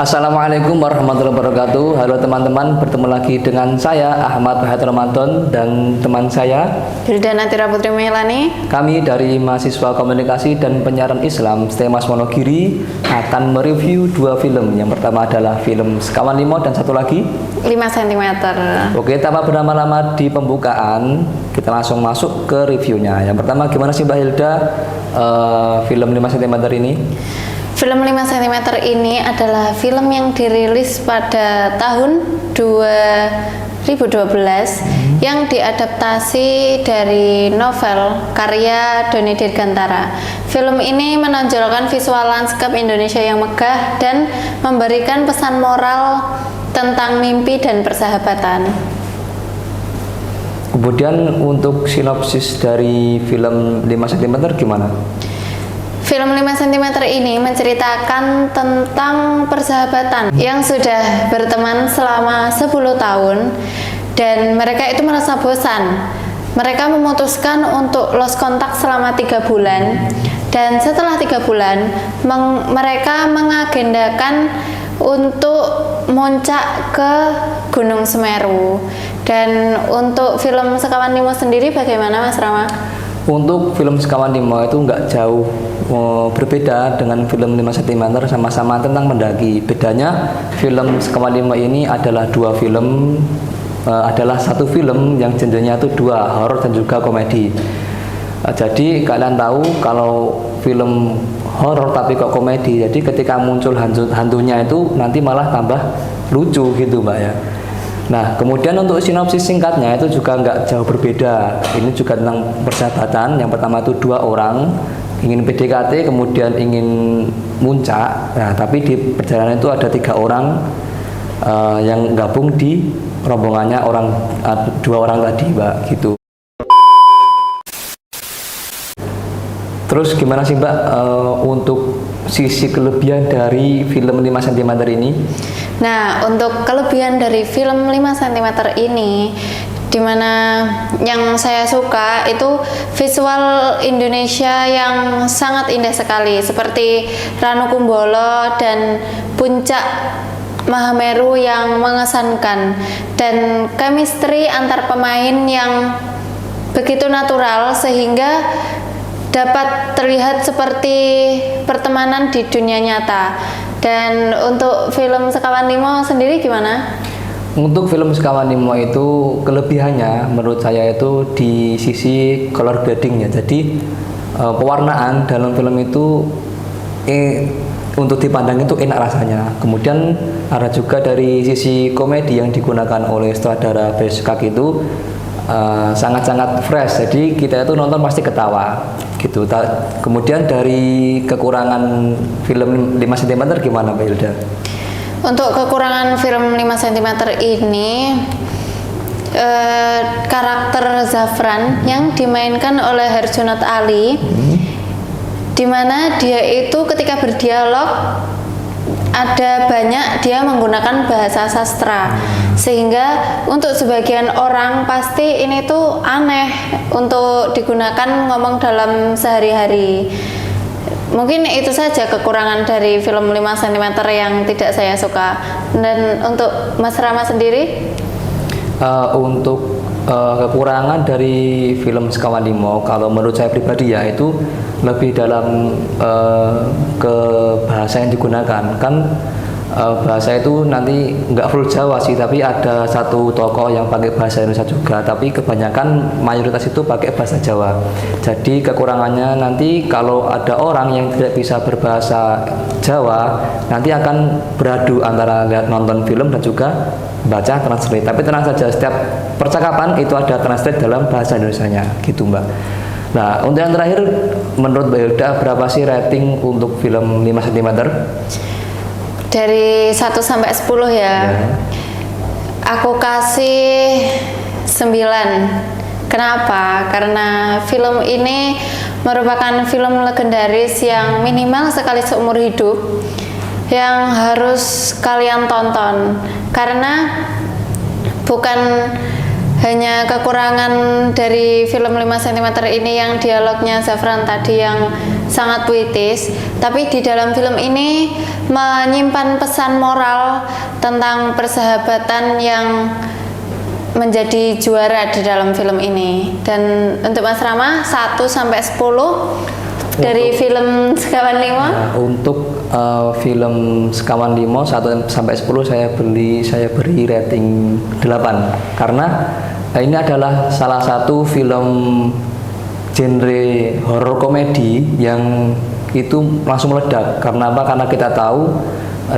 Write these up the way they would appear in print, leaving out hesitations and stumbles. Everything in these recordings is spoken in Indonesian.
Assalamualaikum warahmatullahi wabarakatuh. Halo teman-teman, bertemu lagi dengan saya Ahmad Wahid Ramadan dan teman saya Hildana Tira Putri Meilani. Kami dari mahasiswa komunikasi dan penyiaran Islam STEMAS Wonogiri akan mereview dua film. Yang pertama adalah film Sekawan Limo dan satu lagi 5 cm. Oke, tanpa berlama-lama di pembukaan, kita langsung masuk ke reviewnya. Yang pertama, gimana sih Mbak Hilda film 5 cm ini? Film 5 cm ini adalah film yang dirilis pada tahun 2012 yang diadaptasi dari novel karya Doni Dirgantara. Film ini menonjolkan visual lanskap Indonesia yang megah dan memberikan pesan moral tentang mimpi dan persahabatan. Kemudian untuk sinopsis dari film 5 cm gimana? Film 5 cm ini menceritakan tentang persahabatan yang sudah berteman selama 10 tahun dan mereka itu merasa bosan. Mereka memutuskan untuk lost kontak selama 3 bulan dan setelah 3 bulan mereka mengagendakan untuk muncak ke Gunung Semeru. Dan untuk film Sekawan Limo sendiri bagaimana Mas Rama? Untuk film Sekawan Limo itu nggak jauh berbeda dengan film 5 cm, sama-sama tentang mendaki. Bedanya film Sekawan Limo ini adalah satu film yang genrenya itu dua, horor dan juga komedi. Jadi kalian tahu kalau film horor tapi kok komedi, jadi ketika muncul hantunya itu nanti malah tambah lucu gitu Mbak ya. Nah, kemudian untuk sinopsis singkatnya itu juga nggak jauh berbeda. Ini juga tentang persahabatan. Yang pertama itu dua orang ingin PDKT, kemudian ingin muncak. Nah, tapi di perjalanan itu ada 3 orang yang gabung di rombongannya dua orang tadi, Mbak, gitu. Terus gimana sih Mbak untuk sisi kelebihan dari film 5 cm ini? Nah, untuk kelebihan dari film 5 cm ini, dimana yang saya suka itu visual Indonesia yang sangat indah sekali, seperti Ranu Kumbolo dan puncak Mahameru yang mengesankan, dan chemistry antar pemain yang begitu natural sehingga dapat terlihat seperti pertemanan di dunia nyata. Dan untuk film Sekawan Limo sendiri gimana? Untuk film Sekawan Limo itu kelebihannya menurut saya itu di sisi color gradingnya. Jadi pewarnaan dalam film itu untuk dipandang itu enak rasanya. Kemudian ada juga dari sisi komedi yang digunakan oleh sutradara Beskak itu sangat-sangat fresh, jadi kita itu nonton pasti ketawa gitu. Kemudian dari kekurangan film 5 cm gimana Mbak Hilda? Untuk kekurangan film 5 cm ini karakter Zafran yang dimainkan oleh Herjunot Ali, dimana dia itu ketika berdialog ada banyak dia menggunakan bahasa sastra, sehingga untuk sebagian orang pasti ini tuh aneh untuk digunakan ngomong dalam sehari-hari. Mungkin itu saja kekurangan dari film 5 cm yang tidak saya suka. Dan untuk Mas Rama sendiri? Untuk kekurangan dari film Sekawan Limo, kalau menurut saya pribadi ya itu lebih dalam ke bahasa yang digunakan. Kan bahasa itu nanti nggak full Jawa sih, tapi ada satu tokoh yang pakai bahasa Indonesia juga, tapi kebanyakan mayoritas itu pakai bahasa Jawa. Jadi kekurangannya nanti kalau ada orang yang tidak bisa berbahasa Jawa, nanti akan beradu antara nonton film dan juga baca translate. Tapi tenang saja, setiap percakapan itu ada translate dalam bahasa Indonesianya gitu Mbak. Nah, untuk yang terakhir, menurut Mbak Hilda berapa sih rating untuk film 5 cm? Dari 1 sampai 10 ya. Aku kasih 9. Kenapa? Karena film ini merupakan film legendaris yang minimal sekali seumur hidup yang harus kalian tonton. Karena bukan hanya kekurangan dari film 5 cm ini yang dialognya Zafran tadi yang sangat puitis, tapi di dalam film ini menyimpan pesan moral tentang persahabatan yang menjadi juara di dalam film ini. Dan untuk Mas Rama 1 sampai 10 dari film Sekawan Limo. Nah, untuk film Sekawan Limo 1 sampai 10 saya beri rating 8 karena ini adalah salah satu film genre horor komedi yang itu langsung meledak. Karena apa? Karena kita tahu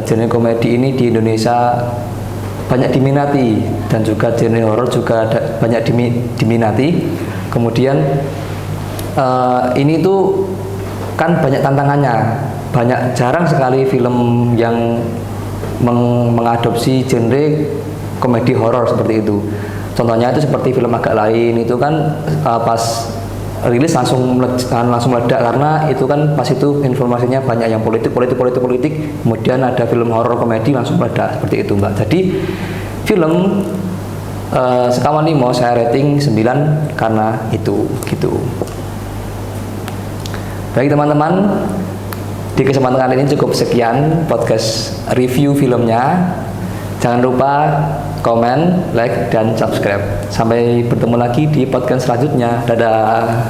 genre komedi ini di Indonesia banyak diminati dan juga genre horor juga banyak diminati. Kemudian ini tuh kan banyak tantangannya, jarang sekali film yang mengadopsi genre komedi horor seperti itu. Contohnya itu seperti film Agak Lain, itu kan pas rilis langsung meledak karena itu kan pas itu informasinya banyak yang politik. Kemudian ada film horor komedi langsung meledak seperti itu, Mbak. Jadi film Sekawan Limo saya rating 9 karena itu gitu. Baik teman-teman, di kesempatan kali ini cukup sekian podcast review filmnya. Jangan lupa komen, like, dan subscribe. Sampai bertemu lagi di podcast selanjutnya. Dadah.